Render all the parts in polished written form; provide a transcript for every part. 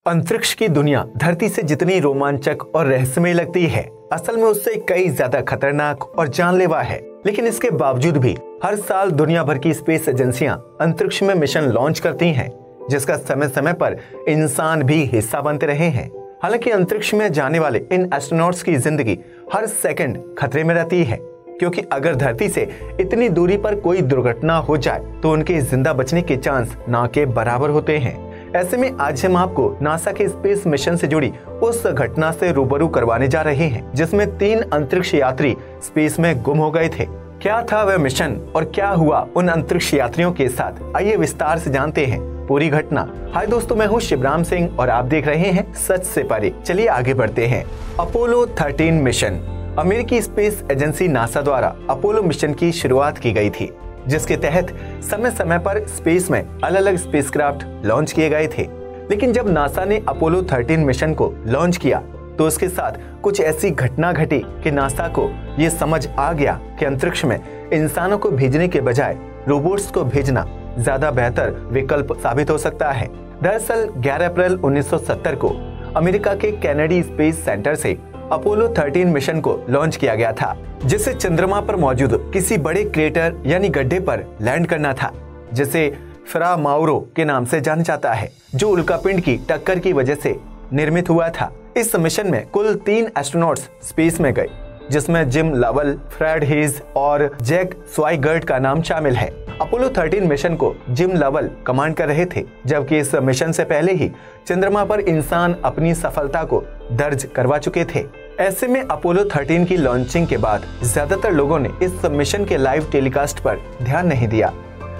अंतरिक्ष की दुनिया धरती से जितनी रोमांचक और रहस्यमय लगती है, असल में उससे कई ज्यादा खतरनाक और जानलेवा है। लेकिन इसके बावजूद भी हर साल दुनिया भर की स्पेस एजेंसियां अंतरिक्ष में मिशन लॉन्च करती हैं, जिसका समय समय पर इंसान भी हिस्सा बनते रहे हैं। हालांकि अंतरिक्ष में जाने वाले इन एस्ट्रोनॉट्स की जिंदगी हर सेकंड खतरे में रहती है, क्योंकि अगर धरती से इतनी दूरी पर कोई दुर्घटना हो जाए तो उनके जिंदा बचने के चांस ना के बराबर होते हैं। ऐसे में आज हम आपको नासा के स्पेस मिशन से जुड़ी उस घटना से रूबरू करवाने जा रहे हैं, जिसमें 3 अंतरिक्ष यात्री स्पेस में गुम हो गए थे। क्या था वह मिशन और क्या हुआ उन अंतरिक्ष यात्रियों के साथ, आइए विस्तार से जानते हैं पूरी घटना। हाय दोस्तों, मैं हूँ शिवराम सिंह और आप देख रहे हैं सच से परे। चलिए आगे बढ़ते हैं। Apollo 13 mission. अमेरिकी स्पेस एजेंसी नासा द्वारा अपोलो मिशन की शुरुआत की गई थी, जिसके तहत समय समय पर स्पेस में अलग अलग स्पेसक्राफ्ट लॉन्च किए गए थे। लेकिन जब नासा ने अपोलो 13 मिशन को लॉन्च किया तो उसके साथ कुछ ऐसी घटना घटी कि नासा को ये समझ आ गया कि अंतरिक्ष में इंसानों को भेजने के बजाय रोबोट्स को भेजना ज्यादा बेहतर विकल्प साबित हो सकता है। दरअसल 11 अप्रैल 1970 को अमेरिका के केनेडी स्पेस सेंटर से अपोलो 13 मिशन को लॉन्च किया गया था, जिसे चंद्रमा पर मौजूद किसी बड़े क्रेटर यानी गड्ढे पर लैंड करना था, जिसे फ्रा माउरो के नाम से जाना जाता है, जो उल्कापिंड की टक्कर की वजह से निर्मित हुआ था। इस मिशन में कुल 3 एस्ट्रोनॉट्स स्पेस में गए, जिसमें जिम लवल, फ्रेड हेज और जैक स्वाइगर्ट का नाम शामिल है। अपोलो 13 मिशन को जिम लवल कमांड कर रहे थे, जबकि इस मिशन से पहले ही चंद्रमा पर इंसान अपनी सफलता को दर्ज करवा चुके थे। ऐसे में अपोलो 13 की लॉन्चिंग के बाद ज्यादातर लोगों ने इस मिशन के लाइव टेलीकास्ट पर ध्यान नहीं दिया।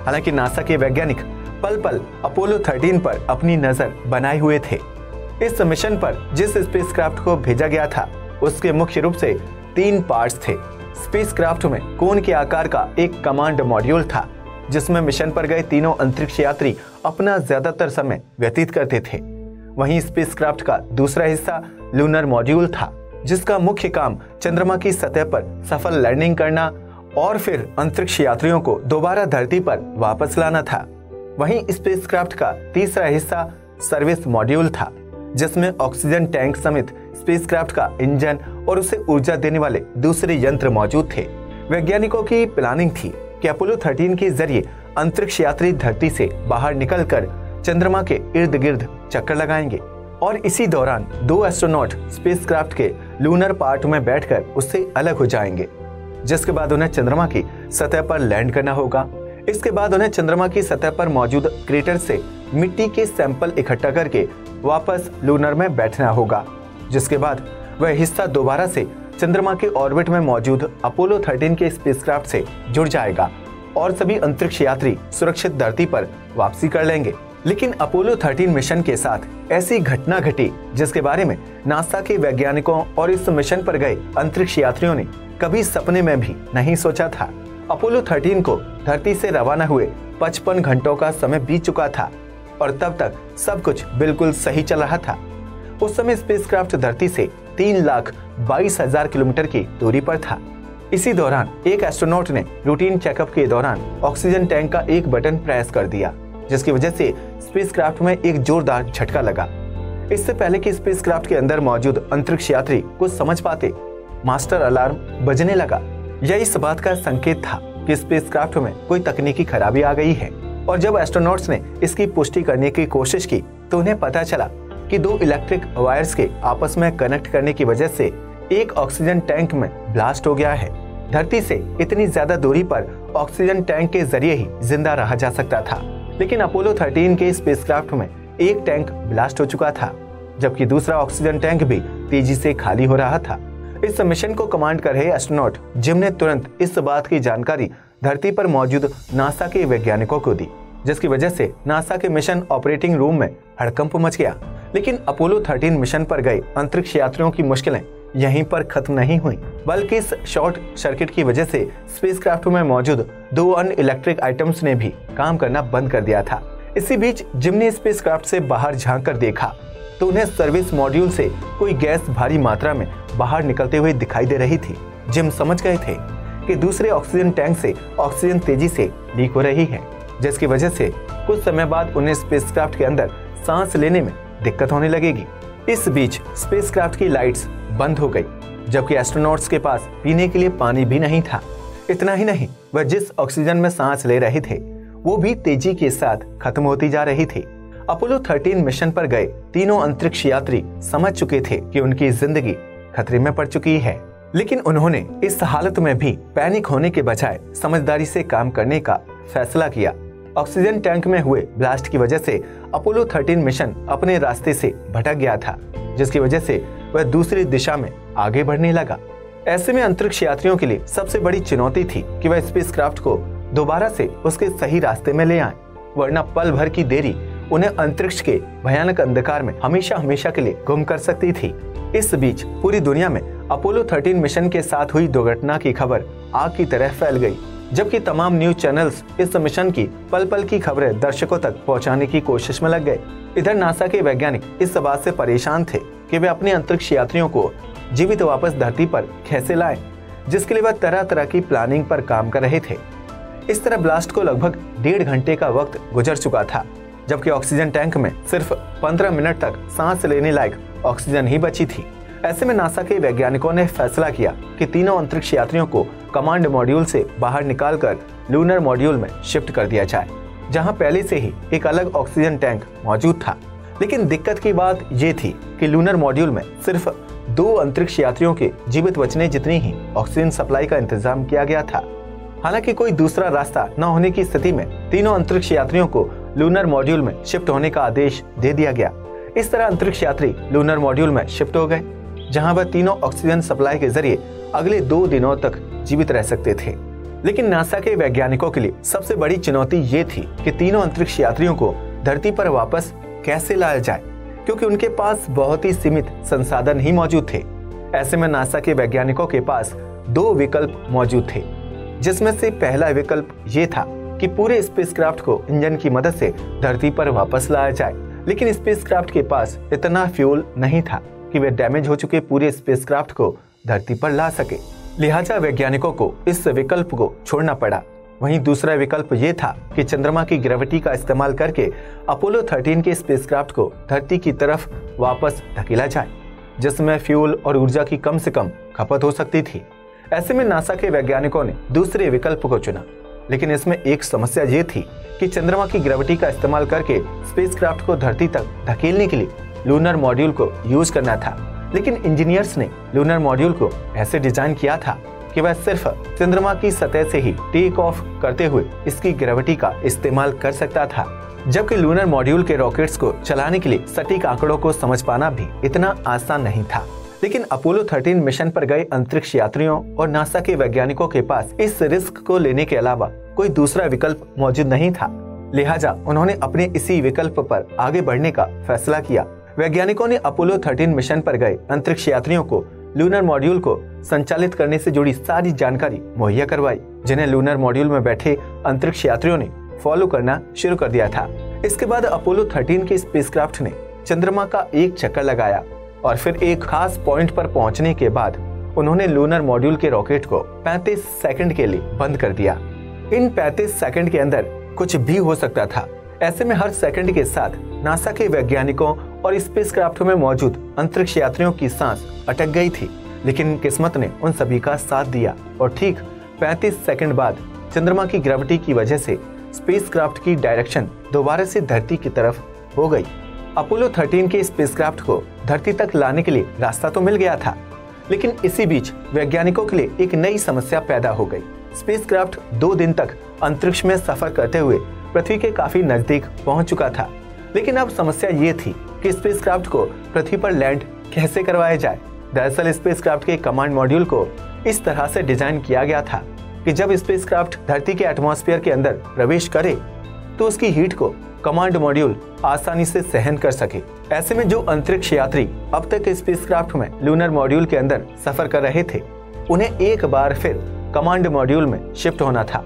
हालांकि नासा के वैज्ञानिक पल पल अपोलो 13 पर अपनी नजर बनाए हुए थे। इस मिशन पर जिस स्पेसक्राफ्ट को भेजा गया था उसके मुख्य रूप से 3 पार्ट्स थे। स्पेसक्राफ्ट में कोन के आकार का एक कमांड मॉड्यूल था, जिसमें मिशन पर गए तीनों अंतरिक्ष यात्री अपना ज्यादातर समय व्यतीत करते थे। वहीं स्पेसक्राफ्ट का दूसरा हिस्सा लूनर मॉड्यूल था, जिसका मुख्य काम चंद्रमा की सतह पर सफल लैंडिंग करना और फिर अंतरिक्ष यात्रियों को दोबारा धरती पर वापस लाना था। वहीं स्पेसक्राफ्ट का तीसरा हिस्सा सर्विस मॉड्यूल था, जिसमें ऑक्सीजन टैंक समेत स्पेसक्राफ्ट का इंजन और उसे ऊर्जा देने वाले दूसरे यंत्र मौजूद थे। वैज्ञानिकों की प्लानिंग थी कि अपोलो 13 के जरिए अंतरिक्ष यात्री धरती से बाहर निकलकर चंद्रमा के इर्द गिर्द चक्कर लगाएंगे और इसी दौरान 2 एस्ट्रोनॉट स्पेसक्राफ्ट के लूनर पार्ट में बैठकर उससे अलग हो जाएंगे, जिसके बाद उन्हें चंद्रमा की सतह पर लैंड करना होगा। इसके बाद उन्हें चंद्रमा की सतह पर मौजूद क्रेटर से मिट्टी के सैंपल इकट्ठा करके वापस लूनर में बैठना होगा, जिसके बाद वह हिस्सा दोबारा से चंद्रमा के ऑर्बिट में मौजूद अपोलो 13 के स्पेसक्राफ्ट से जुड़ जाएगा और सभी अंतरिक्ष यात्री सुरक्षित धरती पर वापसी कर लेंगे। लेकिन अपोलो 13 मिशन के साथ ऐसी घटना घटी जिसके बारे में नासा के वैज्ञानिकों और इस मिशन पर गए अंतरिक्ष यात्रियों ने कभी सपने में भी नहीं सोचा था। अपोलो 13 को धरती से रवाना हुए 55 घंटों का समय बीत चुका था और तब तक सब कुछ बिल्कुल सही चल रहा था। उस समय स्पेसक्राफ्ट धरती से 3,22,000 किलोमीटर की दूरी पर था। इसी दौरान एक एस्ट्रोनॉट ने रूटीन चेकअप के दौरान ऑक्सीजन टैंक का एक बटन प्रेस कर दिया, जिसकी वजह से स्पेसक्राफ्ट में एक जोरदार झटका लगा। इससे पहले कि स्पेसक्राफ्ट के अंदर मौजूद अंतरिक्ष यात्री कुछ समझ पाते, मास्टर अलार्म बजने लगा। यह इस बात का संकेत था कि स्पेसक्राफ्ट में कोई तकनीकी खराबी आ गई है। और जब एस्ट्रोनॉट्स ने इसकी पुष्टि करने की कोशिश की तो उन्हें पता चला कि 2 इलेक्ट्रिक वायर्स के आपस में कनेक्ट करने की वजह से एक ऑक्सीजन टैंक में ब्लास्ट हो गया है। धरती से इतनी ज्यादा दूरी पर ऑक्सीजन टैंक के जरिए ही जिंदा रहा जा सकता था, लेकिन अपोलो 13 के स्पेसक्राफ्ट में एक टैंक ब्लास्ट हो चुका था, जबकि दूसरा ऑक्सीजन टैंक भी तेजी से खाली हो रहा था। इस मिशन को कमांड कर रहे एस्ट्रोनॉट जिम ने तुरंत इस बात की जानकारी धरती पर मौजूद नासा के वैज्ञानिकों को दी, जिसकी वजह से नासा के मिशन ऑपरेटिंग रूम में हड़कंप मच गया। लेकिन अपोलो 13 मिशन पर गए अंतरिक्ष यात्रियों की मुश्किलें यहीं पर खत्म नहीं हुई, बल्कि इस शॉर्ट सर्किट की वजह से स्पेसक्राफ्ट में मौजूद 2 अन्य इलेक्ट्रिक आइटम्स ने भी काम करना बंद कर दिया था। इसी बीच जिम ने स्पेसक्राफ्ट से बाहर झांक कर देखा तो उन्हें सर्विस मॉड्यूल से कोई गैस भारी मात्रा में बाहर निकलते हुए दिखाई दे रही थी। जिम समझ गए थे कि दूसरे ऑक्सीजन टैंक से ऑक्सीजन तेजी से लीक हो रही है, जिसकी वजह से कुछ समय बाद उन्हें स्पेसक्राफ्ट के अंदर सांस लेने में दिक्कत होने लगेगी। इस बीच स्पेसक्राफ्ट की लाइट्स बंद हो गई, जबकि एस्ट्रोनॉट्स के पास पीने के लिए पानी भी नहीं था। इतना ही नहीं, वह जिस ऑक्सीजन में सांस ले रहे थे वो भी तेजी के साथ खत्म होती जा रही थी। अपोलो 13 मिशन पर गए तीनों अंतरिक्ष यात्री समझ चुके थे कि उनकी जिंदगी खतरे में पड़ चुकी है, लेकिन उन्होंने इस हालत में भी पैनिक होने के बजाय समझदारी से काम करने का फैसला किया। ऑक्सीजन टैंक में हुए ब्लास्ट की वजह से अपोलो 13 मिशन अपने रास्ते से भटक गया था, जिसकी वजह से वह दूसरी दिशा में आगे बढ़ने लगा। ऐसे में अंतरिक्ष यात्रियों के लिए सबसे बड़ी चुनौती थी कि वह स्पेसक्राफ्ट को दोबारा से उसके सही रास्ते में ले आए, वरना पल भर की देरी उन्हें अंतरिक्ष के भयानक अंधकार में हमेशा हमेशा के लिए गुम कर सकती थी। इस बीच पूरी दुनिया में अपोलो 13 मिशन के साथ हुई दुर्घटना की खबर आग की तरह फैल गई, जबकि तमाम न्यूज चैनल्स इस मिशन की पल पल की खबरें दर्शकों तक पहुंचाने की कोशिश में लग गए। इधर नासा के वैज्ञानिक इस बात से परेशान थे कि वे अपने अंतरिक्ष यात्रियों को जीवित वापस धरती पर कैसे लाएं, जिसके लिए वह तरह तरह की प्लानिंग पर काम कर रहे थे। इस तरह ब्लास्ट को लगभग 1.5 घंटे का वक्त गुजर चुका था, जबकि ऑक्सीजन टैंक में सिर्फ 15 मिनट तक सांस लेने लायक ऑक्सीजन ही बची थी। ऐसे में नासा के वैज्ञानिकों ने फैसला किया कि तीनों अंतरिक्ष यात्रियों को कमांड मॉड्यूल से बाहर निकालकर लूनर मॉड्यूल में शिफ्ट कर दिया जाए, जहां पहले से ही एक अलग ऑक्सीजन टैंक मौजूद था। लेकिन दिक्कत की बात ये थी कि लूनर मॉड्यूल में सिर्फ 2 अंतरिक्ष यात्रियों के जीवित बचने जितनी ही ऑक्सीजन सप्लाई का इंतजाम किया गया था। हालांकि कोई दूसरा रास्ता न होने की स्थिति में तीनों अंतरिक्ष यात्रियों को लूनर मॉड्यूल में शिफ्ट होने का आदेश दे दिया गया। इस तरह अंतरिक्ष यात्री लूनर मॉड्यूल में शिफ्ट हो गए, जहां वह तीनों ऑक्सीजन सप्लाई के जरिए अगले 2 दिनों तक जीवित रह सकते थे। लेकिन नासा के वैज्ञानिकों के लिए सबसे बड़ी चुनौती ये थी कि तीनों अंतरिक्ष यात्रियों को धरती पर वापस कैसे लाया जाए, क्योंकि उनके पास बहुत ही सीमित संसाधन ही मौजूद थे। ऐसे में नासा के वैज्ञानिकों के पास 2 विकल्प मौजूद थे, जिसमें से पहला विकल्प ये था कि पूरे स्पेसक्राफ्ट को इंजन की मदद से धरती पर वापस लाया जाए, लेकिन स्पेसक्राफ्ट के पास इतना फ्यूल नहीं था कि वे डैमेज हो चुके पूरे स्पेसक्राफ्ट को धरती पर ला सके। लिहाजा वैज्ञानिकों को इस विकल्प को छोड़ना पड़ा। वहीं दूसरा विकल्प ये था कि चंद्रमा की ग्रेविटी का इस्तेमाल करके अपोलो 13 के स्पेसक्राफ्ट को धरती की तरफ वापस धकेला जाए, जिसमें फ्यूल और ऊर्जा की कम से कम खपत हो सकती थी। ऐसे में नासा के वैज्ञानिकों ने दूसरे विकल्प को चुना, लेकिन इसमें एक समस्या ये थी कि चंद्रमा की ग्रेविटी का इस्तेमाल करके स्पेसक्राफ्ट को धरती तक धकेलने के लिए लूनर मॉड्यूल को यूज करना था। लेकिन इंजीनियर्स ने लूनर मॉड्यूल को ऐसे डिजाइन किया था कि वह सिर्फ चंद्रमा की सतह से ही टेक ऑफ करते हुए इसकी ग्रेविटी का इस्तेमाल कर सकता था, जबकि लूनर मॉड्यूल के रॉकेट्स को चलाने के लिए सटीक आंकड़ों को समझ पाना भी इतना आसान नहीं था। लेकिन अपोलो 13 मिशन पर गए अंतरिक्ष यात्रियों और नासा के वैज्ञानिकों के पास इस रिस्क को लेने के अलावा कोई दूसरा विकल्प मौजूद नहीं था। लिहाजा उन्होंने अपने इसी विकल्प पर आगे बढ़ने का फैसला किया। वैज्ञानिकों ने अपोलो 13 मिशन पर गए अंतरिक्ष यात्रियों को लूनर मॉड्यूल को संचालित करने से जुड़ी सारी जानकारी मुहैया करवाई, जिन्हें लूनर मॉड्यूल में बैठे अंतरिक्ष यात्रियों ने फॉलो करना शुरू कर दिया था। इसके बाद अपोलो 13 के स्पेसक्राफ्ट ने चंद्रमा का एक चक्कर लगाया और फिर एक खास पॉइंट पर पहुंचने के बाद उन्होंने लूनर मॉड्यूल के रॉकेट को 35 सेकंड के लिए बंद कर दिया। इन 35 सेकंड के अंदर कुछ भी हो सकता था। ऐसे में हर सेकंड के साथ नासा के वैज्ञानिकों और स्पेसक्राफ्ट में मौजूद अंतरिक्ष यात्रियों की सांस अटक गई थी, लेकिन किस्मत ने उन सभी का साथ दिया और ठीक 35 सेकंड बाद चंद्रमा की ग्रेविटी की वजह से स्पेसक्राफ्ट की डायरेक्शन दोबारा से धरती की तरफ हो गई। अपोलो 13 के स्पेसक्राफ्ट को धरती तक लाने के लिए रास्ता तो मिल गया था, लेकिन इसी बीच वैज्ञानिकों के लिए एक नई समस्या पैदा हो गई। स्पेसक्राफ्ट 2 दिन तक अंतरिक्ष में सफर करते हुए पृथ्वी के काफी नजदीक पहुंच चुका था, लेकिन अब समस्या ये थी कि स्पेसक्राफ्ट को पृथ्वी पर लैंड कैसे करवाया जाए। दरअसल स्पेसक्राफ्ट के कमांड मॉड्यूल को इस तरह से डिजाइन किया गया था कि जब स्पेसक्राफ्ट धरती के एटमॉस्फेयर के अंदर प्रवेश करे तो उसकी हीट को कमांड मॉड्यूल आसानी से सहन कर सके। ऐसे में जो अंतरिक्ष यात्री अब तक स्पेसक्राफ्ट में लूनर मॉड्यूल के अंदर सफर कर रहे थे, उन्हें एक बार फिर कमांड मॉड्यूल में शिफ्ट होना था,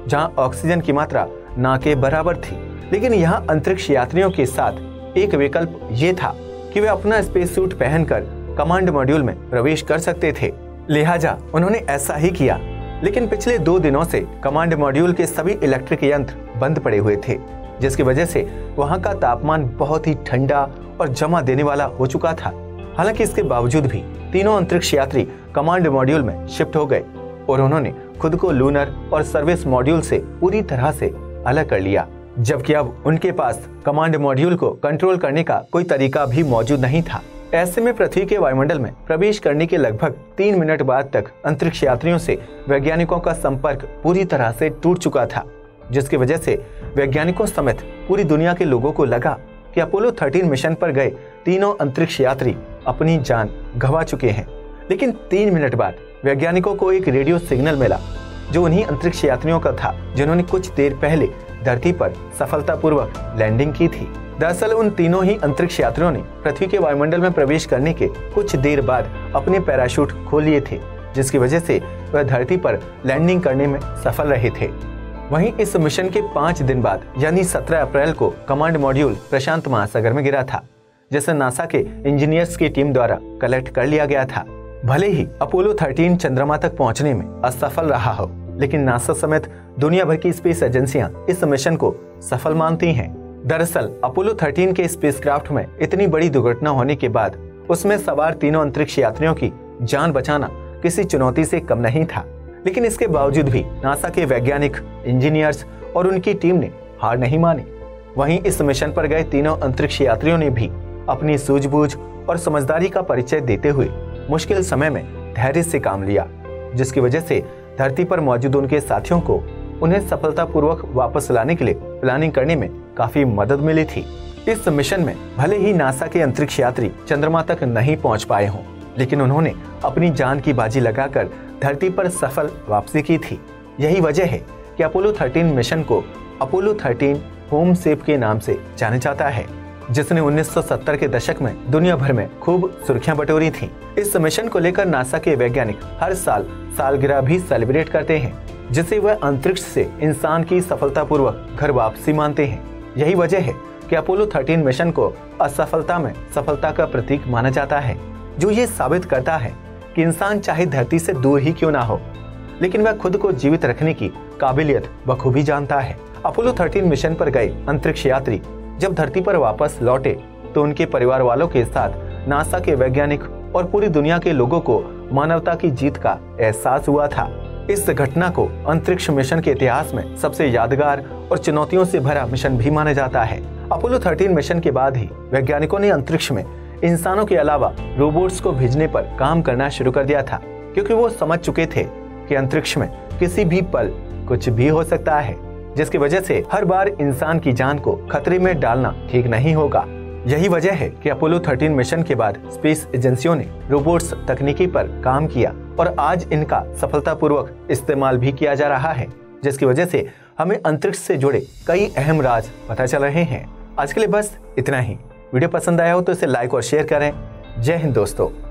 जहां ऑक्सीजन की मात्रा ना के बराबर थी। लेकिन यहाँ अंतरिक्ष यात्रियों के साथ एक विकल्प ये था कि वे अपना स्पेस सूट पहनकर कमांड मॉड्यूल में प्रवेश कर सकते थे। लिहाजा उन्होंने ऐसा ही किया, लेकिन पिछले 2 दिनों से कमांड मॉड्यूल के सभी इलेक्ट्रिक यंत्र बंद पड़े हुए थे। जिसकी वजह से वहां का तापमान बहुत ही ठंडा और जमा देने वाला हो चुका था। हालांकि इसके बावजूद भी तीनों अंतरिक्ष यात्री कमांड मॉड्यूल में शिफ्ट हो गए और उन्होंने खुद को लूनर और सर्विस मॉड्यूल से पूरी तरह से अलग कर लिया, जबकि अब उनके पास कमांड मॉड्यूल को कंट्रोल करने का कोई तरीका भी मौजूद नहीं था। ऐसे में पृथ्वी के वायुमंडल में प्रवेश करने के लगभग 3 मिनट बाद तक अंतरिक्ष यात्रियों से वैज्ञानिकों का संपर्क पूरी तरह से टूट चुका था, जिसकी वजह से वैज्ञानिकों समेत पूरी दुनिया के लोगों को लगा कि अपोलो 13 मिशन पर गए तीनों अंतरिक्ष यात्री अपनी जान गंवा चुके हैं। लेकिन 3 मिनट बाद वैज्ञानिकों को एक रेडियो सिग्नल मिला, जो उन्हीं अंतरिक्ष यात्रियों का था जिन्होंने कुछ देर पहले धरती पर सफलतापूर्वक लैंडिंग की थी। दरअसल उन तीनों ही अंतरिक्ष यात्रियों ने पृथ्वी के वायुमंडल में प्रवेश करने के कुछ देर बाद अपने पैराशूट खोल लिए थे, जिसकी वजह से वह धरती पर लैंडिंग करने में सफल रहे थे। वहीं इस मिशन के 5 दिन बाद यानी 17 अप्रैल को कमांड मॉड्यूल प्रशांत महासागर में गिरा था, जिसे नासा के इंजीनियर्स की टीम द्वारा कलेक्ट कर लिया गया था। भले ही अपोलो 13 चंद्रमा तक पहुंचने में असफल रहा हो, लेकिन नासा समेत दुनिया भर की स्पेस एजेंसियां इस मिशन को सफल मानती हैं। दरअसल अपोलो 13 के स्पेसक्राफ्ट में इतनी बड़ी दुर्घटना होने के बाद उसमें सवार तीनों अंतरिक्ष यात्रियों की जान बचाना किसी चुनौती से कम नहीं था। लेकिन इसके बावजूद भी नासा के वैज्ञानिक, इंजीनियर्स और उनकी टीम ने हार नहीं मानी। वहीं इस मिशन पर गए तीनों अंतरिक्ष यात्रियों ने भी अपनी सूझबूझ और समझदारी का परिचय देते हुए मुश्किल समय में धैर्य से काम लिया, जिसकी वजह से धरती पर मौजूद उनके साथियों को उन्हें सफलतापूर्वक वापस लाने के लिए प्लानिंग करने में काफी मदद मिली थी। इस मिशन में भले ही नासा के अंतरिक्ष यात्री चंद्रमा तक नहीं पहुंच पाए हों, लेकिन उन्होंने अपनी जान की बाजी लगाकर धरती पर सफल वापसी की थी। यही वजह है कि अपोलो 13 मिशन को अपोलो 13 होम सेफ के नाम से जाना जाता है, जिसने 1970 के दशक में दुनिया भर में खूब सुर्खियां बटोरी थीं। इस मिशन को लेकर नासा के वैज्ञानिक हर साल सालगिरह भी सेलिब्रेट करते हैं, जिसे वह अंतरिक्ष से इंसान की सफलतापूर्वक घर वापसी मानते हैं। यही वजह है कि अपोलो 13 मिशन को असफलता में सफलता का प्रतीक माना जाता है, जो ये साबित करता है कि इंसान चाहे धरती से दूर ही क्यों ना हो, लेकिन वह खुद को जीवित रखने की काबिलियत बखूबी जानता है। अपोलो 13 मिशन पर गए अंतरिक्ष यात्री जब धरती पर वापस लौटे तो उनके परिवार वालों के साथ नासा के वैज्ञानिक और पूरी दुनिया के लोगों को मानवता की जीत का एहसास हुआ था। इस घटना को अंतरिक्ष मिशन के इतिहास में सबसे यादगार और चुनौतियों से भरा मिशन भी माना जाता है। अपोलो 13 मिशन के बाद ही वैज्ञानिकों ने अंतरिक्ष में इंसानों के अलावा रोबोट्स को भेजने पर काम करना शुरू कर दिया था, क्योंकि वो समझ चुके थे कि अंतरिक्ष में किसी भी पल कुछ भी हो सकता है, जिसकी वजह से हर बार इंसान की जान को खतरे में डालना ठीक नहीं होगा। यही वजह है कि अपोलो 13 मिशन के बाद स्पेस एजेंसियों ने रोबोट्स तकनीकी पर काम किया और आज इनका सफलतापूर्वक इस्तेमाल भी किया जा रहा है, जिसकी वजह से हमें अंतरिक्ष से जुड़े कई अहम राज पता चल रहे हैं। आज के लिए बस इतना ही। वीडियो पसंद आया हो तो इसे लाइक और शेयर करें। जय हिंद दोस्तों।